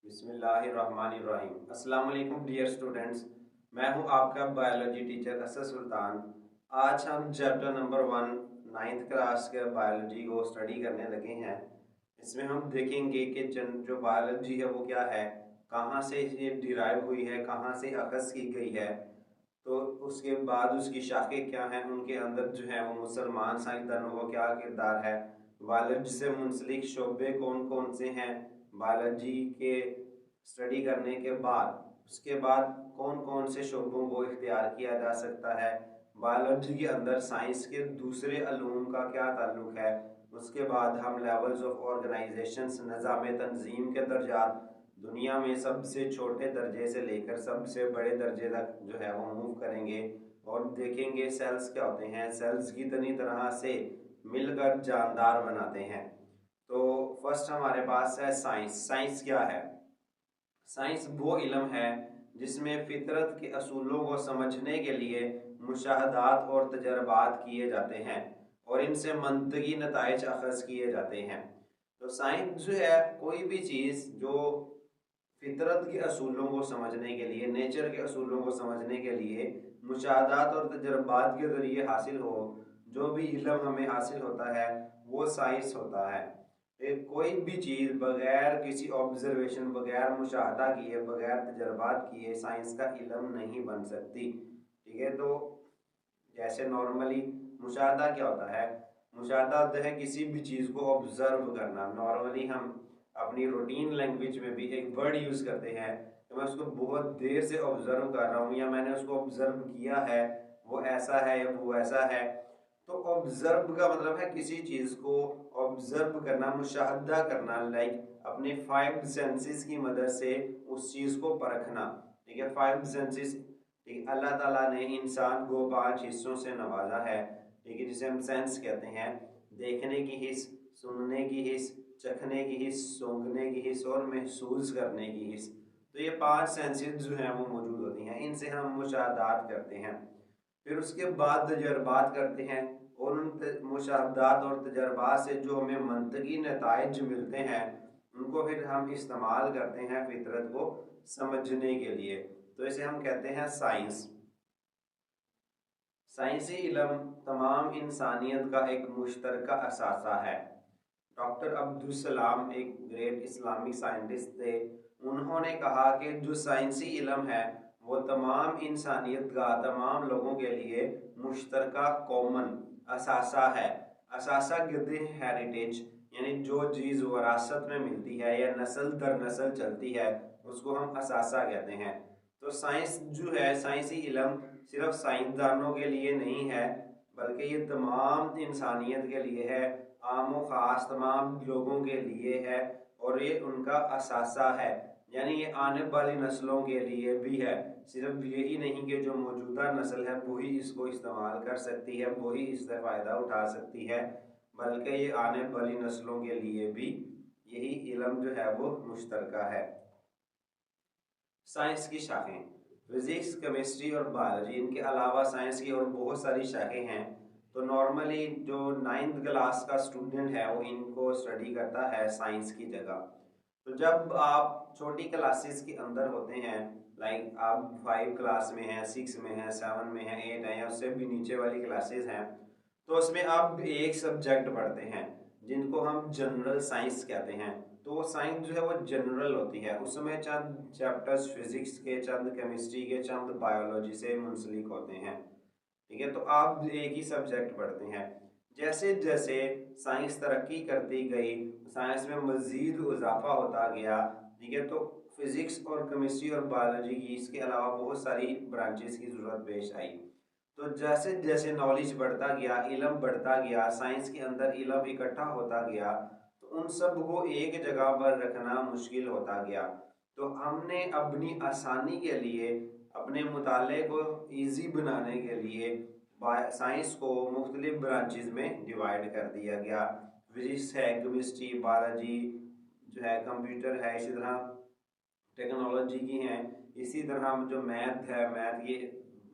बिस्मिल्लाहिर्रहमानिर्रहीम। अस्सलाम वालेकुम डियर स्टूडेंट्स, मैं हूं आपका बायोलॉजी टीचर असद सुल्तान। आज हम चैप्टर नंबर 1 नाइन्थ क्लास के बायोलॉजी को स्टडी करने लगे हैं। इसमें हम देखेंगे कि जो बायोलॉजी है वो क्या है, कहाँ से ये डिराइव हुई है, कहाँ से अखज़ की गई है, तो उसके बाद उसकी शाखें क्या हैं, उनके अंदर जो है वो मुसलमान साइंसदानों का क्या किरदार है, बायोलॉजी से मुंसलिक शोबे कौन कौन से हैं, बायोलॉजी के स्टडी करने के बाद उसके बाद कौन कौन से शोबों को इख्तियार किया जा सकता है, बायोलॉजी के अंदर साइंस के दूसरे अलूम का क्या ताल्लुक है। उसके बाद हम लेवल्स ऑफ ऑर्गेनाइजेशंस, निज़ाम तंजीम के दर्जात, दुनिया में सबसे छोटे दर्जे से लेकर सबसे बड़े दर्जे तक जो है वो मूव करेंगे और देखेंगे सेल्स क्या होते हैं, सेल्स कितनी तरह से मिलकर जानदार बनाते हैं। तो फर्स्ट हमारे पास है साइंस। साइंस क्या है? साइंस वो इल्म है जिसमें फितरत के असूलों को समझने के लिए मुशाहदात और तजर्बात किए जाते हैं और इनसे मंतकी नताइज अखज़ किए जाते हैं। तो साइंस जो है कोई भी चीज़ जो फितरत के असूलों को समझने के लिए, नेचर के असूलों को समझने के लिए मुशाहदात और तजर्बात के ज़रिए हासिल हो, जो भी इल्म हमें हासिल होता है वो साइंस होता है। एक कोई भी चीज़ बगैर किसी ऑब्जर्वेशन, बगैर मुशाहदा किए, बगैर तजर्बात किए साइंस का इल्म नहीं बन सकती। ठीक है, तो जैसे नॉर्मली मुशाहदा क्या होता है? मुशाहदा होता है किसी भी चीज़ को ऑब्जर्व करना। नॉर्मली हम अपनी रूटीन लैंग्वेज में भी एक वर्ड यूज़ करते हैं कि मैं उसको बहुत देर से ऑब्जर्व कर रहा हूँ या मैंने उसको ऑब्जर्व किया है, वो ऐसा है या वो ऐसा है। तो ऑब्जर्व का मतलब है किसी चीज़ को ऑब्जर्व करना, मुशाहदा करना, लाइक अपने फाइव सेंसेस की मदद से उस चीज़ को परखना। ठीक है, फाइव सेंसेस। ठीक, अल्लाह ताला ने इंसान को 5 हिस्सों से नवाजा है। ठीक है, जिसे हम सेंस कहते हैं। देखने की हिस्स, सुनने की हिस्स, चखने की हिस्स, सूंघने की हिस्स और महसूस करने की हिस्स। तो ये 5 सेंसेस जो हैं वो मौजूद होती हैं, इनसे हम मुशाहदात करते हैं। फिर उसके बाद तजर्बात करते हैं और उन मुशाहदात और तजर्बात से जो हमें मंतकी नताइज मिलते हैं उनको फिर हम इस्तेमाल करते हैं फितरत को समझने के लिए। तो इसे हम कहते हैं साइंस। साइंसी इल्म तमाम इंसानियत का एक मुश्तरका असासा है। डॉक्टर अब्दुल सलाम एक ग्रेट इस्लामिक साइंटिस्ट थे। उन्होंने कहा कि जो साइंसी इल्म है वो तमाम इंसानियत का, तमाम लोगों के लिए मुश्तरका कॉमन असासा है। असासा कहते हैं हेरिटेज, यानी जो चीज़ वरासत में मिलती है या नस्ल दर नस्ल चलती है उसको हम असासा कहते हैं। तो साइंस जो है, साइंसी इल्म सिर्फ साइंसदानों के लिए नहीं है बल्कि ये तमाम इंसानियत के लिए है, आम व ख़ास तमाम लोगों के लिए है और ये उनका असासा है। यानी ये आने वाली नस्लों के लिए भी है। सिर्फ यही नहीं कि जो मौजूदा नस्ल है वही इसको इस्तेमाल कर सकती है, वही इससे फ़ायदा उठा सकती है, बल्कि ये आने वाली नस्लों के लिए भी यही इल्म जो है वो मुश्तरका है। साइंस की शाखें, फिज़िक्स, केमिस्ट्री और बायोलॉजी, इनके अलावा साइंस की और बहुत सारी शाखें हैं। तो नॉर्मली जो 9th क्लास का स्टूडेंट है वो इनको स्टडी करता है साइंस की जगह। तो जब आप छोटी क्लासेस के अंदर होते हैं, लाइक आप 5 क्लास में हैं, 6 में हैं, 7 में हैं, 8 हैं या उससे भी नीचे वाली क्लासेस हैं, तो उसमें आप एक सब्जेक्ट पढ़ते हैं जिनको हम जनरल साइंस कहते हैं। तो वो साइंस जो है वो जनरल होती है, उसमें चंद चैप्टर्स फिजिक्स के, चंद केमिस्ट्री के, चंद बायोलॉजी से मुंसलिक होते हैं। ठीक है, तो आप एक ही सब्जेक्ट पढ़ते हैं। जैसे जैसे साइंस तरक्की करती गई, साइंस में मज़ीद इजाफा होता गया। ठीक है, तो फिज़िक्स और केमिस्ट्री और बायोलॉजी की, इसके अलावा बहुत सारी ब्रांचेस की ज़रूरत पेश आई। तो जैसे जैसे नॉलेज बढ़ता गया, इल्म बढ़ता गया, साइंस के अंदर इल्म इकट्ठा होता गया, तो उन सब को एक जगह पर रखना मुश्किल होता गया। तो हमने अपनी आसानी के लिए, अपने मुताले को ईजी बनाने के लिए साइंस को मुख्तलिफ ब्रांचेज में डिवाइड कर दिया गया। फिजिक्स है, केमिस्ट्री, बायोलॉजी जो है, कंप्यूटर है, इसी तरह टेक्नोलॉजी की हैं, इसी तरह जो मैथ है, मैथ ये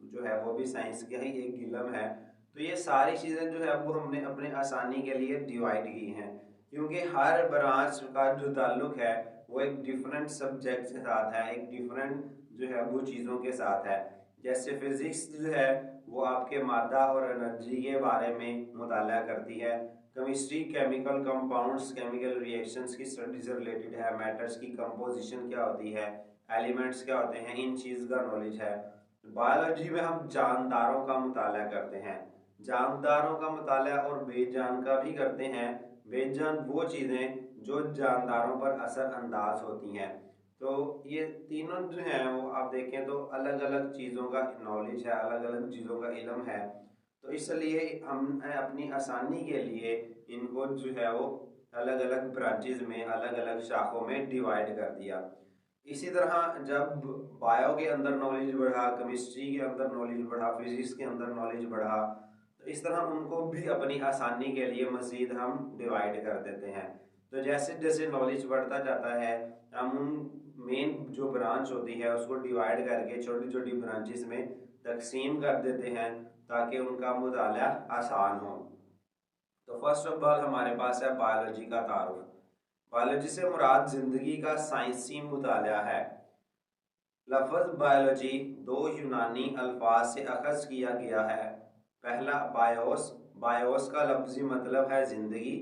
जो है वो भी साइंस का ही एक इल्म है। तो ये सारी चीज़ें जो है वो हमने अपने आसानी के लिए डिवाइड की हैं। क्योंकि हर ब्रांच का जो ताल्लुक है वो एक डिफरेंट सब्जेक्ट के साथ है, एक डिफरेंट जो है वो चीज़ों के साथ है। जैसे फिजिक्स जो है वो आपके मादा और एनर्जी के बारे में मुताला करती है। Chemistry chemical compounds, chemical reactions की स्टडी से रिलेटेड है। मैटर्स की कंपोजिशन क्या होती है, एलिमेंट्स क्या होते हैं, इन चीज़ का नॉलेज है। बायोलॉजी में हम जानदारों का मुताला करते हैं, जानदारों का मुताला और बेजान का भी करते हैं। बेजान वो चीज़ें जो जानदारों पर असर अंदाज होती हैं। तो ये तीनों जो हैं वो आप देखें तो अलग अलग चीज़ों का नॉलेज है, अलग अलग चीज़ों का इल्म है। तो इसलिए हमने अपनी आसानी के लिए इनको जो है वो अलग अलग ब्रांचेज में, अलग अलग शाखों में डिवाइड कर दिया। इसी तरह जब बायो के अंदर नॉलेज बढ़ा, केमिस्ट्री के अंदर नॉलेज बढ़ा, फिजिक्स के अंदर नॉलेज बढ़ा, तो इस तरह उनको भी अपनी आसानी के लिए मज़ीद हम डिवाइड कर देते हैं। तो जैसे जैसे नॉलेज बढ़ता जाता है हम उन मेन जो ब्रांच होती है उसको डिवाइड करके छोटी छोटी ब्रांचेस में तकसीम कर देते हैं ताकि उनका मुताला आसान हो। तो फर्स्ट ऑफ ऑल हमारे पास है बायोलॉजी का तारुफ। बायोलॉजी से मुराद ज़िंदगी का साइंसी मुताला है। लफ्ज़ बायोलॉजी दो यूनानी अल्फाज से अखज़ किया गया है। पहला बायोस, बायोस का लफ्ज़ी मतलब है ज़िंदगी।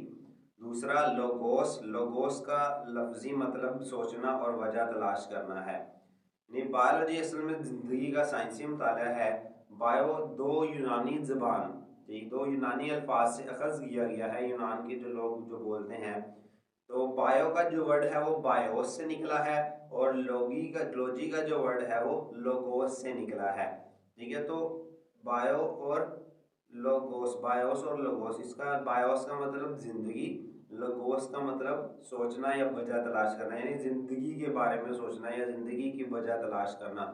दूसरा लोगोस, लोगोस का लफ्ज़ी मतलब सोचना और वजह तलाश करना है। यानी बायोलॉजी असल में ज़िंदगी का साइंसी मुताला है। बायो दो यूनानी ज़बान, ठीक, दो यूनानी अल्फाज से अखज़ किया गया है, यूनान के जो लोग जो बोलते हैं। तो बायो का जो वर्ड है वो बायोस से निकला है और लोजी का जो वर्ड है वो लोगोस से निकला है। ठीक है, तो बायो और लोगोस, बायोस और लोगोस, इसका बायोस का मतलब जिंदगी, लोगोस का मतलब सोचना या वजह तलाश करना, यानी जिंदगी के बारे में सोचना या जिंदगी की वजह तलाश करना,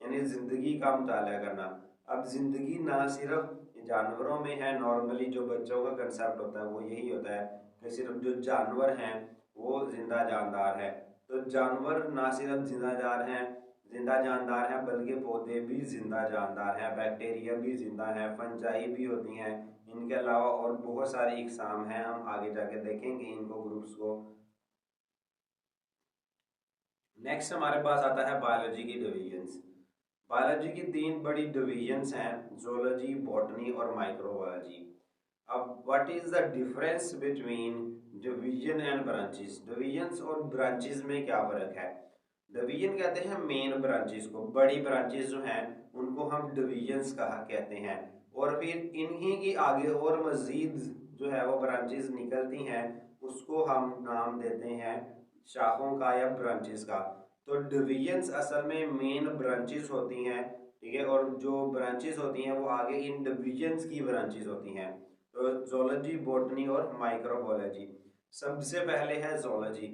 यानी जिंदगी का मुताला करना। अब जिंदगी ना सिर्फ जानवरों में है, नॉर्मली जो बच्चों का कंसेप्ट होता है वो यही होता है कि सिर्फ जो जानवर हैं वो जिंदा जानदार है। तो जानवर ना सिर्फ जिंदा जानदार हैं बल्कि पौधे भी जिंदा जानदार हैं, बैक्टीरिया भी जिंदा हैं, फंजाई भी होती हैं। इनके अलावा और बहुत सारी इकसाम हैं, हम आगे जाके देखेंगे इनको, ग्रुप्स को। नेक्स्ट हमारे पास आता है बायोलॉजी की डिवीजन्स। बायोलॉजी की तीन बड़ी डिवीजन्स हैं, जोलॉजी, बॉटनी और माइक्रोबायोलॉजी। अब what is the difference between division and branches? Divisions और ब्रांचेस में क्या फ़र्क है? डिवीजन कहते हैं मेन ब्रांचेस को, बड़ी ब्रांचेस जो हैं उनको हम डिवीजन्स कहा कहते हैं। और फिर इन्हीं की आगे और मज़ीद जो है वो ब्रांचेस निकलती हैं, उसको हम नाम देते हैं शाखों का या ब्रांचेस का। तो डिवीजन्स असल में मेन ब्रांचेस होती हैं, ठीक है, और जो ब्रांचेस होती हैं वो आगे इन डिवीजन्स की ब्रांचेस होती हैं। तो जोलॉजी, बॉटनी और माइक्रोबायोलॉजी। सबसे पहले है जोलॉजी।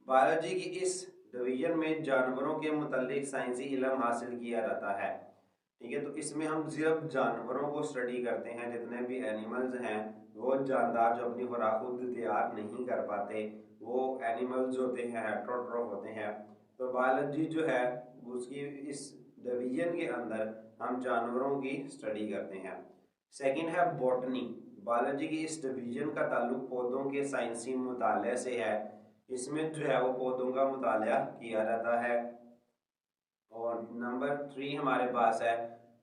बायोलॉजी की इस डिवीजन में जानवरों के मुतालिक साइंसी इल्म हासिल किया जाता है। ठीक है, तो इसमें हम सिर्फ जानवरों को स्टडी करते हैं, जितने भी एनिमल्स हैं वो जानदार जो अपनी खुराक खुद तैयार नहीं कर पाते, वो एनिमल्स होते हैं, हेट्रोट्रोफ होते हैं। तो बायोलॉजी जो है उसकी इस डिवीजन के अंदर हम जानवरों की स्टडी करते हैं। सेकंड है बॉटनी। बायोलॉजी की इस डिवीजन का ताल्लुक पौधों के साइंसी मुताले से है। इसमें जो है वो पौधों का मुताला किया जाता है। और नंबर 3 हमारे पास है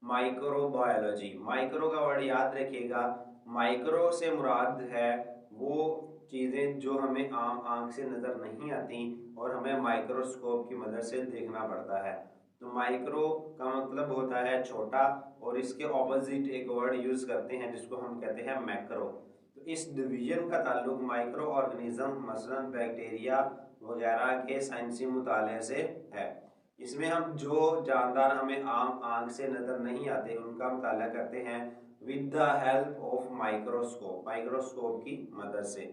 माइक्रोबायोलॉजी। माइक्रो का वर्ड याद रखिएगा, माइक्रो से मुराद है वो चीज़ें जो हमें आम आंख से नज़र नहीं आती और हमें माइक्रोस्कोप की मदद से देखना पड़ता है। तो माइक्रो का मतलब होता है छोटा, और इसके ऑपोजिट एक वर्ड यूज़ करते हैं जिसको हम कहते हैं मैक्रो। तो इस डिवीजन का ताल्लुक माइक्रो ऑर्गेनिज्म मसलन बैक्टीरिया वगैरह के साइंसी मुताले से है। इसमें हम जो जानदार हमें आम आंख से नज़र नहीं आते उनका मुताला करते हैं with the help of microscope, microscope की मदद से।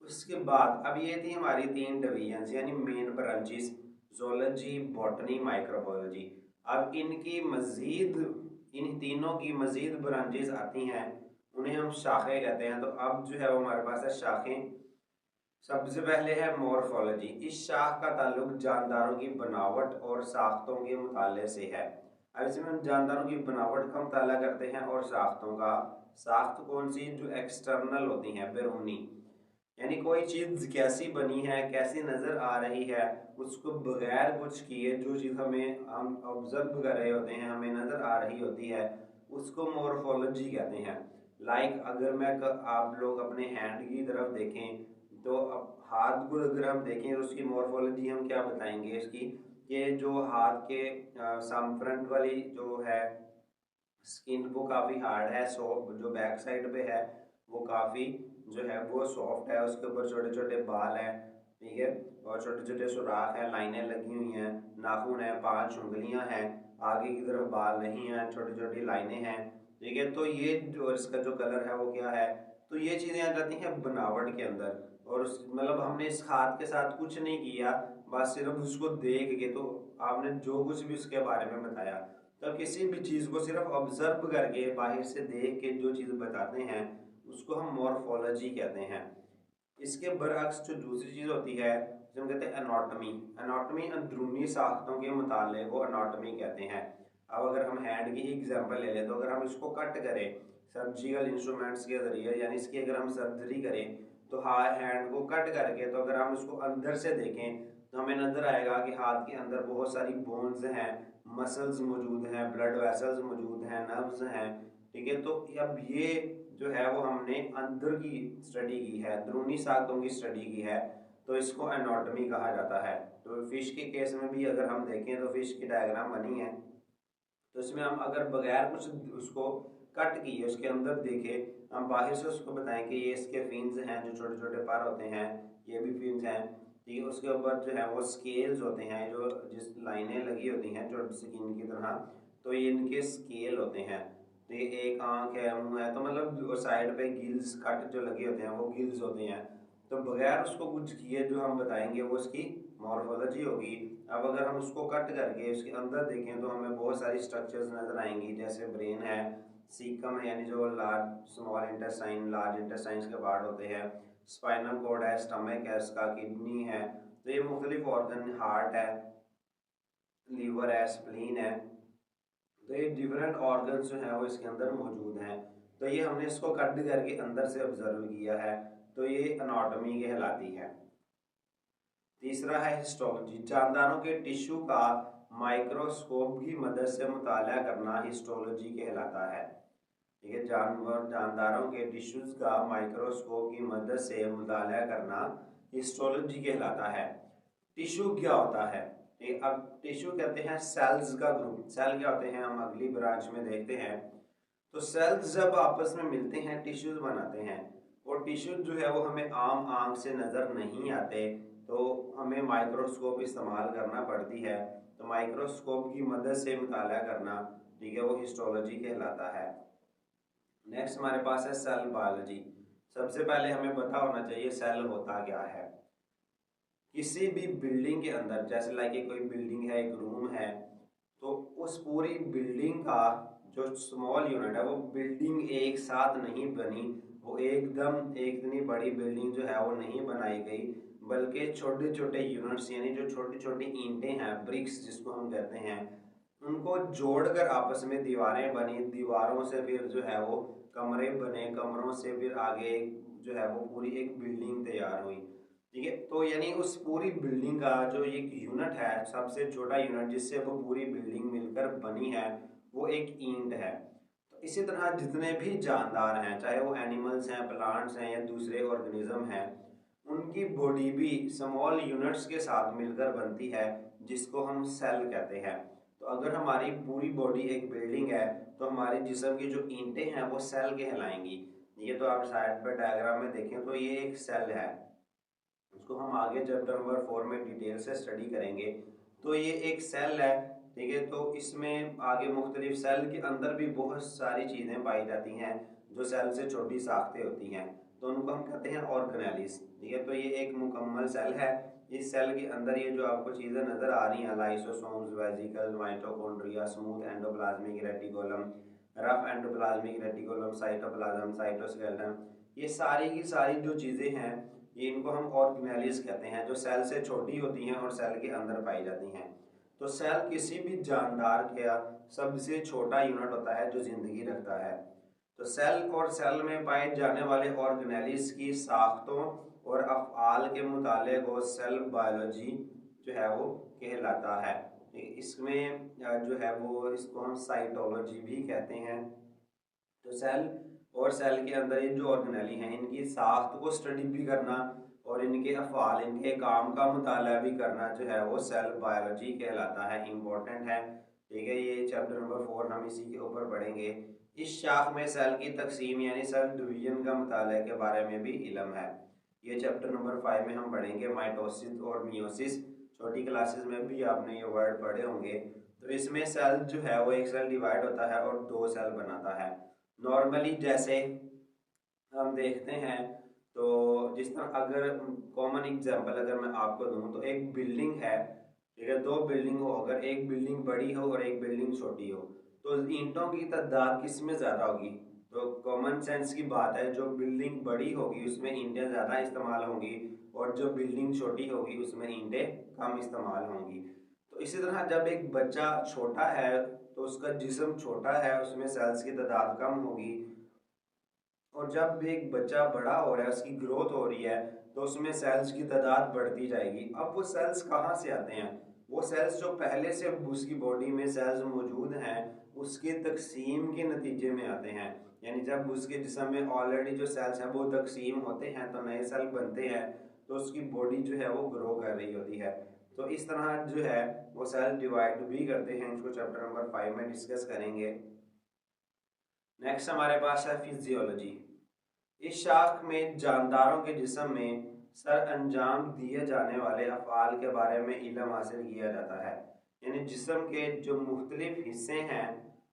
उसके बाद अब ये थी हमारी तीन डिवीजन यानी main branches, zoology, botany, microbiology. अब इनकी मज़ीद, इन तीनों की मज़ीद ब्रांचेस आती हैं, उन्हें हम शाखें कहते हैं। तो अब जो है वो हमारे पास है शाखें। सबसे पहले है मॉर्फोलॉजी। इस शाख का ताल्लुक जानदारों की बनावट और साख्तों के मुताले से है। अब इसमें हम जानदारों की बनावट का मुताला करते हैं और साख्तों का। साख्त कौन सी? जो एक्सटर्नल होती हैं, बैरूनी। यानी कोई चीज़ कैसी बनी है, कैसी नज़र आ रही है, उसको बगैर कुछ किए जो चीज़ हम ऑब्जर्व कर रहे होते हैं, हमें नज़र आ रही होती है, उसको मॉर्फोलॉजी कहते हैं। अगर आप लोग अपने हैंड की तरफ देखें, तो अब हाथ को अगर हम देखें तो उसकी मॉर्फोलॉजी हम क्या बताएंगे इसकी, कि जो हाथ के फ्रंट वाली जो है स्किन वो काफ़ी हार्ड है, सॉफ्ट, जो बैक साइड पे है वो काफ़ी जो है वो सॉफ्ट है, उसके ऊपर छोटे छोटे बाल हैं, ठीक है, और छोटे छोटे सुराख हैं, लाइनें लगी हुई हैं, नाखून है, 5 उंगलियां हैं, आगे की तरफ बाल नहीं हैं, छोटी छोटी लाइनें हैं, ठीक है। तो ये जो इसका जो कलर है वो क्या है, तो ये चीज़ें आ जाती हैं बनावट के अंदर। और उस मतलब हमने इस हाथ के साथ कुछ नहीं किया, बस सिर्फ उसको देख के, तो आपने जो कुछ भी उसके बारे में बताया, तो किसी भी चीज़ को सिर्फ ऑब्जर्व करके बाहर से देख के जो चीज़ बताते हैं उसको हम मॉर्फोलॉजी कहते हैं। इसके बरअक्स जो दूसरी चीज़ होती है जिसे हम कहते हैं एनाटॉमी। एनाटॉमी अंदरूनी साख्तों के मुताले को एनाटॉमी कहते हैं। अब अगर हम हैंड की एग्जांपल ले लें, तो अगर हम इसको कट करें सर्जिकल इंस्ट्रूमेंट्स के ज़रिए, यानी इसकी अगर हम सर्जरी करें तो हैंड को कट करके, तो अगर हम इसको अंदर से देखें तो हमें नज़र आएगा कि हाथ के अंदर बहुत सारी बोन्स हैं, मसल्स मौजूद हैं, ब्लड वेसल्स मौजूद हैं, नर्व्स हैं, ठीक है। तो अब ये जो है वो हमने अंदर की स्टडी की है, अंदरूनी साख्तों की स्टडी की है, तो इसको एनाटॉमी कहा जाता है। तो फिश के केस में भी अगर हम देखें तो फिश की डायग्राम बनी है, तो इसमें हम अगर बगैर कुछ उसको कट किए उसके अंदर देखे, हम बाहर से उसको बताएं कि ये इसके फिन्स हैं, जो छोटे छोटे पर होते हैं, ये भी फिन्स हैं, ठीक है। उसके ऊपर जो है वो स्केल्स होते हैं, जो जिस लाइनें लगी होती हैं जो स्किन की तरह, तो ये इनके स्केल होते हैं। तो ये एक आंख है, मुंह है, तो मतलब साइड पे गिल्स कट जो लगे होते हैं वो गिल्स होते हैं। तो बगैर उसको कुछ किए जो हम बताएंगे वो उसकी मॉर्फोलॉजी होगी। अब अगर हम उसको कट करके उसके अंदर देखें तो हमें बहुत सारी स्ट्रक्चर्स नज़र आएंगी, जैसे ब्रेन है, सीकम है, यानी जो large small intestine large intestine के पार्ट होते हैं, स्पाइनल कॉर्ड है, स्टमक है इसका, किडनी है, तो ये मुख्तलिफ ऑर्गन, हार्ट है, लीवर है, स्प्लीन है, तो ये डिफरेंट ऑर्गन्स जो हैं वो इसके अंदर मौजूद हैं। तो ये हमने इसको कट करके अंदर से ऑब्जर्व किया है, तो ये एनाटॉमी कहलाती है। तीसरा है हिस्टोलॉजी। जानदारों के टिश्यू का माइक्रोस्कोप की मदद से मुताला करना हिस्टोलॉजी कहलाता है, ठीक है। जानदारों के टिश्यूज का माइक्रोस्कोप की मदद से मुताला करना हिस्टोलॉजी कहलाता है। टिश्यू क्या होता है, ठीक। अब टिश्यू कहते हैं सेल्स का ग्रुप। सेल क्या होते हैं हम अगली ब्रांच में देखते हैं। तो सेल्स जब आपस में मिलते हैं टिश्यूज बनाते हैं, और टिश्यूज जो है वो हमें आम आंख से नज़र नहीं आते, तो हमें माइक्रोस्कोप इस्तेमाल करना पड़ती है। तो माइक्रोस्कोप की मदद से मुताला करना, ठीक है, वो हिस्टोलॉजी कहलाता है। नेक्स्ट हमारे पास है सेल बायोलॉजी। सबसे पहले हमें पता होना चाहिए सेल होता क्या है। किसी भी बिल्डिंग के अंदर, जैसे लाइक कोई बिल्डिंग है, एक रूम है, तो उस पूरी बिल्डिंग का जो स्मॉल यूनिट है, वो बिल्डिंग एक साथ नहीं बनी, वो एकदम एक इतनी बड़ी बिल्डिंग जो है वो नहीं बनाई गई, बल्कि छोटे छोटे यूनिट्स, यानी जो छोटी छोटी ईंटें हैं, ब्रिक्स जिसको हम कहते हैं, उनको जोड़कर आपस में दीवारें बनी, दीवारों से फिर जो है वो कमरे बने, कमरों से फिर आगे जो है वो पूरी एक बिल्डिंग तैयार हुई, ठीक है। तो यानी उस पूरी बिल्डिंग का जो एक यूनिट है, सबसे छोटा यूनिट जिससे वो पूरी बिल्डिंग मिलकर बनी है, वो एक ईंट है। तो इसी तरह जितने भी जानदार हैं, चाहे वो एनिमल्स हैं, प्लांट्स हैं, या दूसरे ऑर्गेनिज्म हैं, उनकी बॉडी भी स्मॉल यूनिट्स के साथ मिलकर बनती है, जिसको हम सेल कहते हैं। तो अगर हमारी पूरी बॉडी एक बिल्डिंग है, तो हमारे जिस्म की जो ईंटें हैं वो सेल कहलाएंगी। ये तो आप साइड पर डायग्राम में देखें तो ये एक सेल है, उसको हम आगे चैप्टर नंबर 4 में डिटेल से स्टडी करेंगे। तो ये एक सेल है, ठीक है। तो इसमें आगे मुख्तलिफ सेल के अंदर भी बहुत सारी चीज़ें पाई जाती हैं जो सेल से छोटी साख्तें होती हैं, तो उनको हम कहते हैं ऑर्गेनेलिस, ठीक है। तो ये एक मुकम्मल सेल है। इस सेल के अंदर ये जो आपको चीज़ें नज़र आ रही हैं, lysosomes, vesicles, mitochondria, smooth endoplasmic reticulum, rough endoplasmic reticulum, cytoplasm, cytoskeleton, ये सारी की सारी जो चीज़ें हैं, ये इनको हम ऑर्गेनेलिस कहते हैं, जो सेल से छोटी होती हैं और सेल के अंदर पाई जाती हैं। तो सेल किसी भी जानदार का सबसे छोटा यूनिट होता है जो जिंदगी रखता है। तो सेल और सेल में पाए जाने वाले ऑर्गेनेलिस की साख्तों और अफ़आल के मुताले को सेल बायोलॉजी जो है वो कहलाता है। इसमें जो है वो इसको हम साइटोलॉजी भी कहते हैं। तो सेल और सेल के अंदर ये जो ऑर्गेनेली हैं इनकी साख्त को स्टडी भी करना और इनके अफ़आल इनके काम का मुताला भी करना जो है वो सेल बायोलॉजी कहलाता है, इम्पोर्टेंट है। ठीक है, ये चैप्टर नंबर 4 हम इसी के ऊपर पढ़ेंगे। इस शाख में सेल की तकसीम यानी सेल डिवीजन का मुताले के बारे में भी इल्म है। ये चैप्टर नंबर 5 में हम पढ़ेंगे माइटोसिस और मियोसिस। छोटी क्लासेस में भी आपने ये वर्ड पढ़े होंगे। तो इसमें सेल जो है वो एक सेल डिवाइड होता है और 2 सेल बनाता है। नॉर्मली जैसे हम देखते हैं तो जिस तरह अगर कॉमन एग्जांपल अगर मैं आपको दूं तो एक बिल्डिंग है, ठीक है, 2 बिल्डिंग हो, अगर एक बिल्डिंग बड़ी हो और एक बिल्डिंग छोटी हो तो ईंटों की तादाद किस में ज़्यादा होगी? तो कॉमन सेंस की बात है, जो बिल्डिंग बड़ी होगी उसमें ईंटें ज़्यादा इस्तेमाल होंगी और जो बिल्डिंग छोटी होगी उसमें ईंटें कम इस्तेमाल होंगी। तो इसी तरह जब एक बच्चा छोटा है तो उसका जिस्म छोटा है, उसमें सेल्स की तादाद कम होगी, और जब भी एक बच्चा बड़ा हो रहा है उसकी ग्रोथ हो रही है तो उसमें सेल्स की तादाद बढ़ती जाएगी। अब वो सेल्स कहाँ से आते हैं? वो सेल्स जो पहले से उसकी बॉडी में सेल्स मौजूद हैं उसके तकसीम के नतीजे में आते हैं। यानी जब उसके जिस्म में ऑलरेडी जो सेल्स हैं वो तकसीम होते हैं तो नए सेल बनते हैं, तो उसकी बॉडी जो है वो ग्रो कर रही होती है। तो इस तरह जो है वो सेल डिवाइड भी करते हैं। इसको चैप्टर नंबर 5 में डिस्कस करेंगे। नेक्स्ट हमारे पास है फिजियोलॉजी। इस शाख में जानदारों के जिस्म में सर अंजाम दिए जाने वाले अफ़आल के बारे में इल्म हासिल किया जाता है। यानी जिस्म के जो मुख्तलिफ हिस्से हैं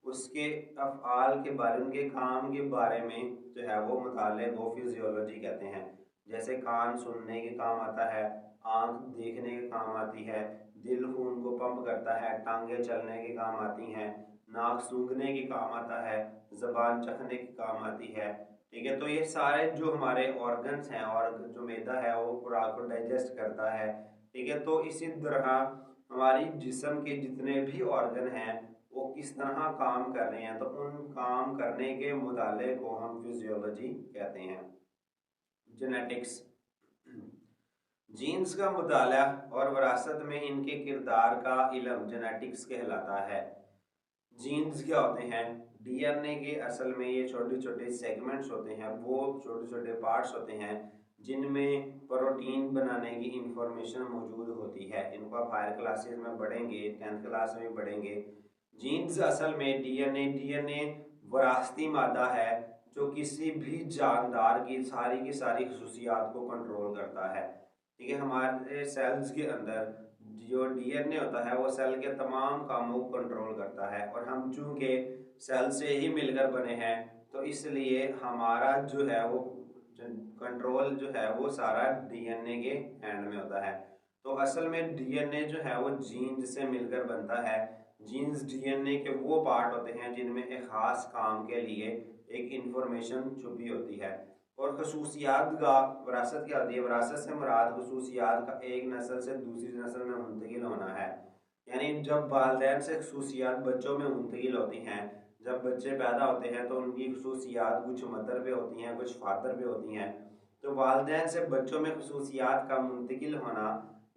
उसके अफ़आल के बारे, उनके काम के बारे में जो है वो मुताले को फिजियोलॉजी कहते हैं। जैसे कान सुनने के काम आता है, आँख देखने के काम आती है, दिल खून को पंप करता है, टांगें चलने के काम आती हैं, नाक सूंघने के काम आता है, ज़बान चखने के काम आती है। ठीक है, तो ये सारे जो हमारे ऑर्गन्स हैं और जो मैदा है वो खुराक को डाइजेस्ट करता है। ठीक है, तो इसी तरह हमारी जिस्म के जितने भी ऑर्गन हैं वो किस तरह काम कर रहे हैं तो उन काम करने के मुताले को हम फिजियोलॉजी कहते हैं। जेनेटिक्स, जीन्स का मुताला और विरासत में इनके किरदार का इल्म जेनेटिक्स कहलाता है। जीन्स क्या होते हैं? डीएनए के असल में ये छोटे छोटे सेगमेंट्स होते हैं, वो छोटे छोटे पार्ट्स होते हैं जिनमें प्रोटीन बनाने की इंफॉर्मेशन मौजूद होती है। इनको आप हायर क्लासेस में पढ़ेंगे, 10th क्लास में पढ़ेंगे। जीन्स असल में डीएनए विरासती मादा है जो किसी भी जानदार की सारी खसूसियात को कंट्रोल करता है। ठीक है, हमारे सेल्स के अंदर जो डीएनए होता है वो सेल के तमाम कामों को कंट्रोल करता है, और हम चूंकि सेल से ही मिलकर बने हैं तो इसलिए हमारा जो है वो कंट्रोल जो है वो सारा डीएनए के हैंड में होता है। तो असल में डीएनए जो है वो जीन्स से मिलकर बनता है। जीन्स डीएनए के वो पार्ट होते हैं जिनमें एक ख़ास काम के लिए एक इंफॉर्मेशन छुपी होती है। और खसूसियात का विरासत क्या होती है? विरासत से मुराद खसूसियात का एक नस्ल से दूसरी नस्ल में मुंतकिल होना है। यानी जब वालिदैन से खसूसियात बच्चों में मुंतकिल होती हैं, जब बच्चे पैदा होते हैं तो उनकी खसूसियात कुछ मदर पे होती हैं कुछ फादर पे होती हैं। तो वालिदैन से बच्चों में खसूसियात का मुंतकिल होना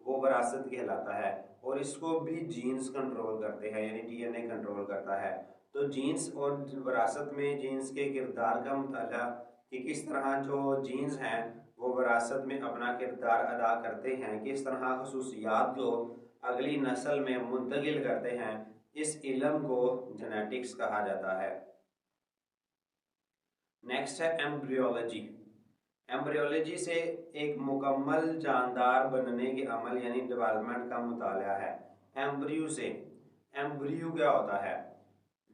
वो विरासत कहलाता है, और इसको भी जीन्स कंट्रोल करते हैं, यानी डीएनए कंट्रोल करता है। तो जीन्स और विरासत में जीन्स के किरदार का मुताला कि किस तरह जो जीन्स हैं वो विरासत में अपना किरदार अदा करते हैं, किस तरह खसूसियात को अगली नस्ल में मुंतकिल करते हैं, इस इल्म को जेनेटिक्स कहा जाता है। नेक्स्ट है एम्ब्रियोलॉजी। एम्ब्रियोलॉजी से एक मुकम्मल जानदार बनने के अमल यानी डेवलपमेंट का मुताला है। एम्ब्रियो से, एम्ब्रियो क्या होता है?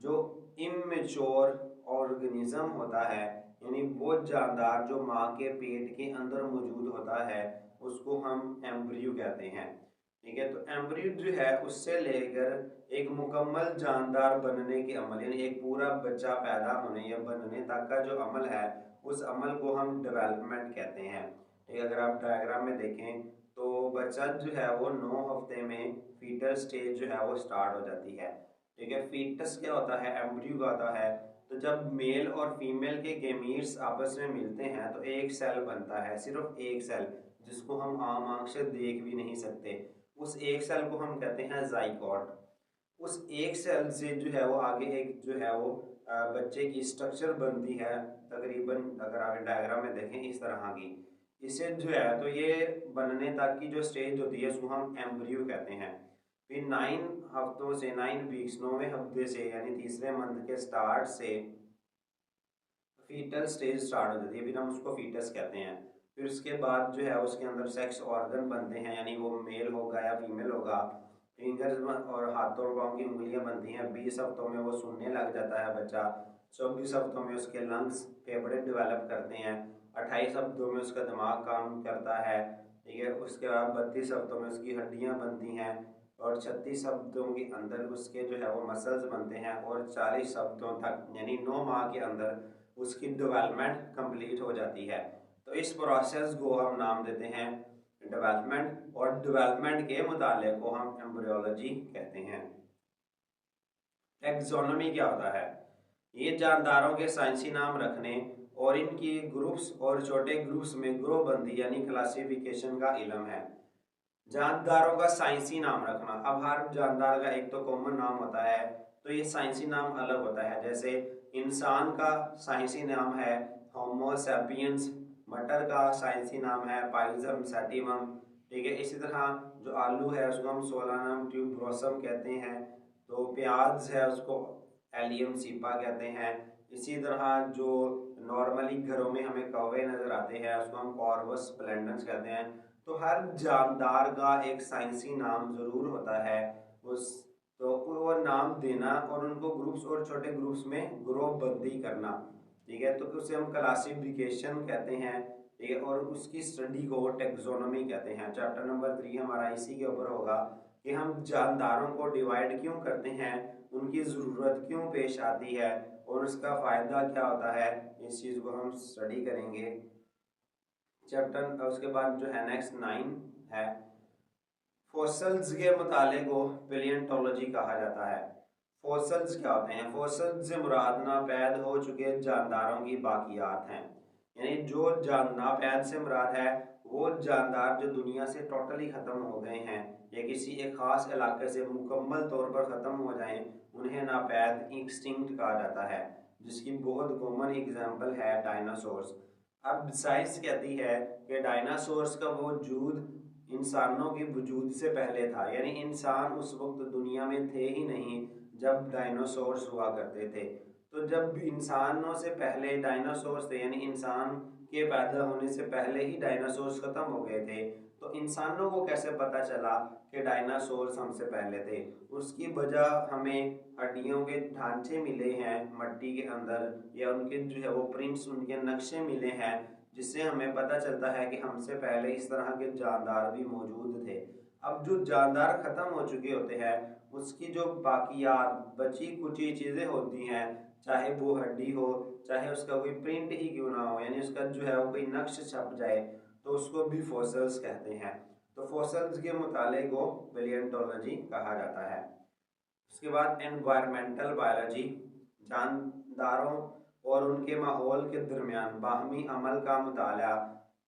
जो इमेच्योर ऑर्गेनिज्म होता है, यानी वो जानदार जो माँ के पेट के अंदर मौजूद होता है उसको हम एम्ब्रियो कहते हैं। ठीक है, तो एम्ब्रियो जो है उससे लेकर एक मुकम्मल जानदार बनने के अमल यानी एक पूरा बच्चा पैदा होने या बनने तक का जो अमल है उस अमल को हम डेवलपमेंट कहते हैं। ठीक, अगर आप डायग्राम में देखें तो बच्चा जो है वो 9 हफ्ते में फीटल स्टेज जो है वो स्टार्ट हो जाती है। ठीक है, फीटस क्या होता है? एम्ब्रियो का होता है तो जब मेल और फीमेल के गेमीट्स आपस में मिलते हैं तो एक सेल बनता है, सिर्फ एक सेल, जिसको हम आम आंख से देख भी नहीं सकते। उस एक सेल को हम कहते हैं जाइगोट। उस एक सेल से जो है वो आगे एक जो है वो बच्चे की स्ट्रक्चर बनती है, तकरीबन अगर आप डायग्राम में देखें इस तरह की। इसे जो है तो ये बनने तक की जो स्टेज होती है उसको हम एम्ब्रियो कहते हैं। फिर 9 हफ्तों से 9 वीक्स 9वें हफ्ते से यानी तीसरे मंथ के स्टार्ट से फीटल स्टेज स्टार्ट हो जाती है, फिर हम उसको फीटस कहते हैं। फिर उसके बाद जो है उसके अंदर सेक्स ऑर्गन बनते हैं, यानी वो मेल होगा या फीमेल होगा। फिंगर्स और हाथों और पाँव की उंगलियां बनती हैं। 20 हफ्तों में वो सुनने लग जाता है बच्चा। 24 हफ्तों में उसके लंग्स फेफड़े डेवलप करते हैं। 28 हफ्तों में उसका दिमाग काम करता है, ठीक है। उसके बाद 32 हफ्तों में उसकी हड्डियां बनती हैं और 36 हफ्तों के अंदर उसके जो है वो मसल्स बनते हैं और 40 हफ्तों तक यानी 9 माह के अंदर उसकी डेवलपमेंट कंप्लीट हो जाती है। तो इस प्रोसेस को हम नाम देते हैं डेवलपमेंट, और डेवलपमेंट के मुताले को हम एम्ब्रियोलॉजी कहते हैं। टैक्सोनॉमी क्या होता है? ये जानदारों के साइंसी नाम रखने और इनकी ग्रुप्स और छोटे ग्रुप्स में ग्रोहबंदी यानी क्लासिफिकेशन का इल्म है। जानदारों का साइंसी नाम रखना, अब हर जानदार का एक तो कॉमन नाम होता है, तो ये साइंसी नाम अलग होता है। जैसे इंसान का साइंसी नाम है होमो सैपियंस, मटर का साइंसी नाम है पाइजम सैटिवम, ठीक है। इसी तरह जो आलू है उसको हम सोलानम ट्यूबरोसम कहते हैं। तो प्याज है उसको एलियम सीपा कहते हैं। इसी तरह जो नॉर्मली घरों में हमें कौवे नजर आते हैं उसको हम कॉर्वस स्प्लेंडेंस कहते हैं। तो हर जानदार का एक साइंसी नाम जरूर होता है। उस तो वो नाम देना और उनको ग्रुप्स और छोटे ग्रुप्स में ग्रुप बंदी करना, ठीक है। तो उसे हम क्लासिफिकेशन कहते हैं, ठीक है। और उसकी स्टडी को टेक्सोनोमी कहते हैं। चैप्टर नंबर 3 हमारा इसी के ऊपर होगा कि हम जानदारों को डिवाइड क्यों करते हैं, उनकी ज़रूरत क्यों पेश आती है और उसका फ़ायदा क्या होता है। इस चीज़ को हम स्टडी करेंगे चैप्टर। उसके बाद जो है नेक्स्ट 9 है फॉसिल्स के मुताले को पेलियोंटोलॉजी कहा जाता है। फॉसिल्स क्या होते हैं? फॉसिल्स से मुराद नापैद हो चुके जानदारों की बाकियात हैं, यानी जो नापैद से मुराद है वो जानदार जो दुनिया से टोटली ख़त्म हो गए हैं या किसी एक ख़ास इलाके से मुकम्मल तौर पर ख़त्म हो जाएं, उन्हें नापैद एक्सटिंक्ट कहा जाता है, जिसकी बहुत कॉमन एग्जांपल है डायनासोर्स। अब साइंस कहती है कि डायनासोर्स का वजूद इंसानों के वजूद से पहले था, यानी इंसान उस वक्त दुनिया में थे ही नहीं जब डायनासोर्स हुआ करते थे। तो जब इंसानों से पहले डायनासोर्स थे, यानी इंसान के पैदा होने से पहले ही डायनासोर्स खत्म हो गए थे, तो इंसानों को कैसे पता चला कि डायनासोर्स हमसे पहले थे? उसकी वजह हमें हड्डियों के ढांचे मिले हैं मट्टी के अंदर, या उनके जो है वो प्रिंट्स, उनके नक्शे मिले हैं, जिससे हमें पता चलता है कि हमसे पहले इस तरह के जानदार भी मौजूद थे। अब जो जानदार ख़त्म हो चुके होते हैं उसकी जो बाकियात बची कुची चीज़ें होती हैं, चाहे वो हड्डी हो, चाहे उसका कोई प्रिंट ही क्यों ना हो, यानी उसका जो है वो कोई नक्श छप जाए, तो उसको भी फॉसिल्स कहते हैं। तो फॉसिल्स के मुताले को पेलियोंटोलॉजी कहा जाता है। उसके बाद एनवायरमेंटल बायोलॉजी, जानदारों और उनके माहौल के दरमियान बाहमी अमल का मुताला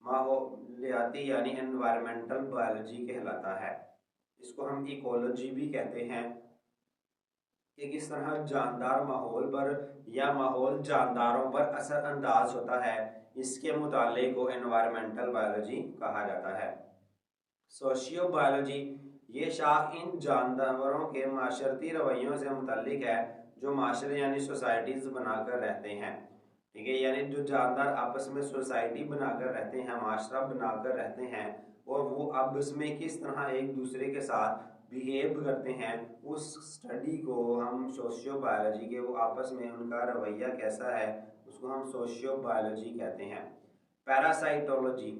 माहौलियाती यानी एनवायरमेंटल बायोलॉजी कहलाता है। इसको हम इकोलॉजी भी कहते हैं कि किस तरह जानदार माहौल पर या माहौल जानदारों पर असर अंदाज होता है, इसके मुताले को एनवायरमेंटल बायोलॉजी कहा जाता है। सोशियो बायोलॉजी, ये शाख इन जानवरों के माशरती रवैयों से मुतल्लिक है जो माशरे यानी सोसाइटीज़ बनाकर रहते हैं, ठीक है। यानी जो जानदार आपस में सोसाइटी बनाकर रहते हैं, माशरा बनाकर रहते हैं, और वो आपस में किस तरह एक दूसरे के साथ बिहेव करते हैं, उस स्टडी को हम सोशियो बायोलॉजी के, वो आपस में उनका रवैया कैसा है, उसको हम सोशियो बायोलॉजी कहते हैं। पैरासाइटोलॉजी,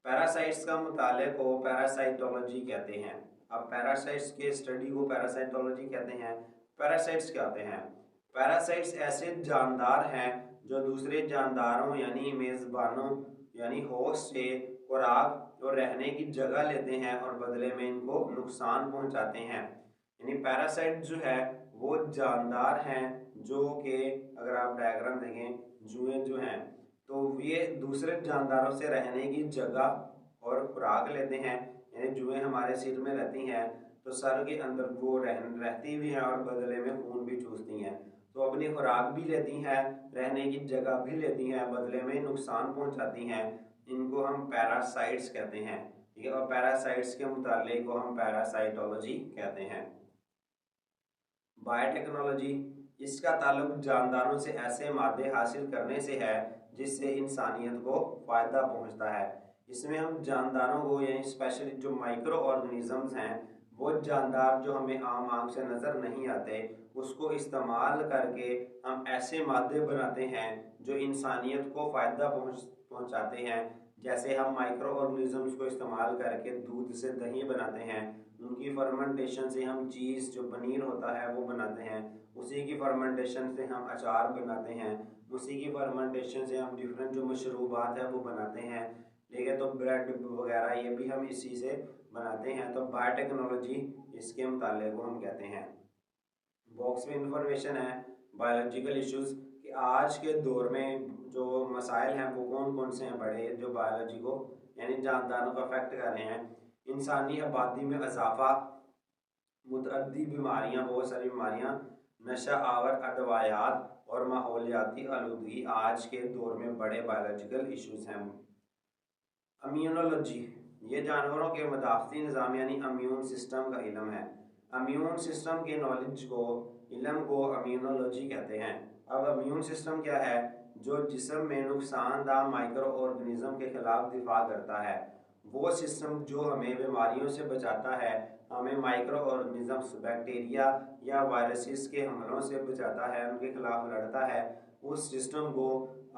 पैरासाइट्स का मुताले को पैरासाइटोलॉजी कहते हैं। अब पैरासाइट्स के स्टडी को पैरासाइटोलॉजी कहते हैं। पैरासाइट्स क्या होते हैं? पैरासाइट्स ऐसे जानदार हैं जो दूसरे जानदारों यानी मेज़बानों यानी होस्ट से खुराक और रहने की जगह लेते हैं और बदले में इनको नुकसान पहुंचाते हैं। यानी पैरासाइट जो है वो जानदार हैं जो कि अगर आप डायग्राम देखें, जुएं जो हैं तो ये दूसरे जानदारों से रहने की जगह और खुराक लेते हैं। यानी जुएं हमारे सिर में रहती हैं तो सर के अंदर वो रहती भी हैं और बदले में खून भी चूसती हैं, तो अपनी खुराक भी लेती हैं, रहने की जगह भी लेती हैं, बदले में नुकसान पहुंचाती हैं। इनको हम पैरासाइट्स कहते हैं, ठीक है। और पैरासाइट्स के मुताले को हम पैरासाइटोलॉजी कहते हैं। बायोटेक्नोलॉजी, इसका ताल्लुक जानदारों से ऐसे मादे हासिल करने से है जिससे इंसानियत को फ़ायदा पहुंचता है। इसमें हम जानदारों को यानी स्पेशली जो माइक्रो ऑर्गेनिजम्स हैं वो जानदार जो हमें आम आँख से नज़र नहीं आते उसको इस्तेमाल करके हम ऐसे मादे बनाते हैं जो इंसानियत को फ़ायदा पहुंचाते हैं। जैसे हम माइक्रो ऑर्गेनिजम्स को इस्तेमाल करके दूध से दही बनाते हैं, उनकी फर्मेंटेशन से हम चीज़ जो पनीर होता है वो बनाते हैं, उसी की फर्मेंटेशन से हम अचार बनाते हैं, उसी की फर्मेंटेशन से हम डिफरेंट जो मशरूबात है वो बनाते हैं, ठीक है। तो ब्रेड वगैरह ये भी हम इसी से बनाते हैं। तो बायोटेक्नोलॉजी इसके मुताले को हम कहते हैं। बॉक्स में इंफॉर्मेशन है बायोलॉजिकल इश्यूज कि आज के दौर में जो मसाइल हैं वो कौन कौन से हैं बड़े जो बायोलॉजी को यानी जानदारों को अफेक्ट कर रहे हैं। इंसानी आबादी में इजाफा, मुतअद्दी बीमारियां, बहुत सारी बीमारियां, नशा आवर अदवायात और माहौलियाती आलूदगी आज के दौर में बड़े बायोलॉजिकल इश्यूज हैं। इम्यूनोलॉजी, ये जानवरों के मदाफ़ती निज़ाम यानी इम्यून सिस्टम का इल्म है। इम्यून सिस्टम के नॉलेज को इल्म को इम्यूनोलॉजी कहते हैं। अब इम्यून सिस्टम क्या है? जो जिस्म में नुकसानदा माइक्रो ऑर्गेनिज्म के खिलाफ दिफा करता है, वो सिस्टम जो हमें बीमारियों से बचाता है, हमें माइक्रो ऑर्गेनिजम्स बैक्टीरिया या वायरसेस के हमलों से बचाता है, उनके खिलाफ लड़ता है, उस सिस्टम को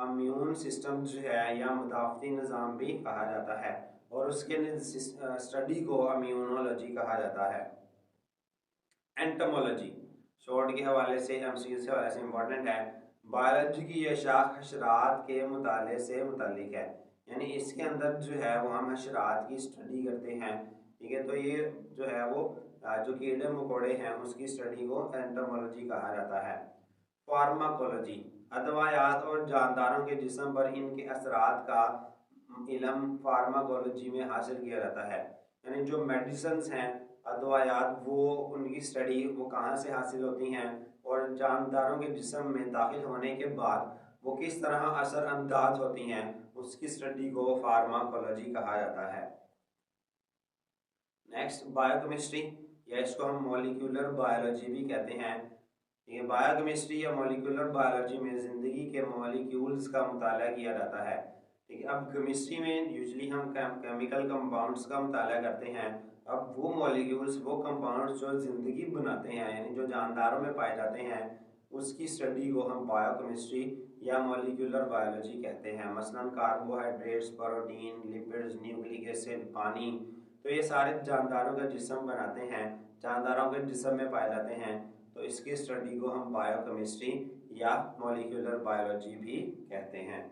इम्यून सिस्टम जो है या मुदाफ़ती निज़ाम भी कहा जाता है और उसके स्टडी को इम्यूनोलॉजी कहा जाता है। एंटोमोलॉजी शॉर्ट के हवाले से एमसीक्यू के हवाले से इम्पॉर्टेंट है। बायोलॉजी की यह शाख हशरात के मुताले से मुतल्लिक है, यानी इसके अंदर जो है वो हम हशरात की स्टडी करते हैं, ठीक है। तो ये जो है वो जो कीड़े मकोड़े हैं उसकी स्टडी को एंटोमोलॉजी कहा जाता है। फार्माकोलॉजी, अदवायात और जानदारों के जिस्म पर इनके असरात का इल्म फार्माकोलॉजी में हासिल किया जाता है। यानी जो मेडिसिन्स हैं, अदवायात, वो उनकी स्टडी वो कहाँ से हासिल होती हैं और जानदारों के जिस्म में दाखिल होने के बाद वो किस तरह असरअंदाज होती हैं, उसकी स्टडी को फार्माकोलॉजी कहा जाता है। नेक्स्ट बायोकेमिस्ट्री, या इसको हम मॉलिक्यूलर बायोलॉजी भी कहते हैं। ये बायोकेमिस्ट्री या मॉलिक्यूलर बायोलॉजी में ज़िंदगी के मॉलिक्यूल्स का मुताला किया जाता है, ठीक है। अब केमिस्ट्री में यूजली हम केमिकल कंपाउंड्स का मुताला करते हैं। अब वो मॉलिक्यूल्स, वो कंपाउंड्स जो ज़िंदगी बनाते हैं यानी जो जानदारों में पाए जाते हैं, उसकी स्टडी को हम बायोकेमिस्ट्री या मॉलिक्यूलर बायोलॉजी कहते हैं। मसलन carbohydrates, protein, lipids, nucleic acid, पानी, तो ये सारे जानदारों का जिस्म बनाते हैं, जानदारों के जिस्म में पाए जाते हैं, तो इसकी स्टडी को हम बायोकेमिस्ट्री या मॉलिक्यूलर बायोलॉजी भी कहते हैं।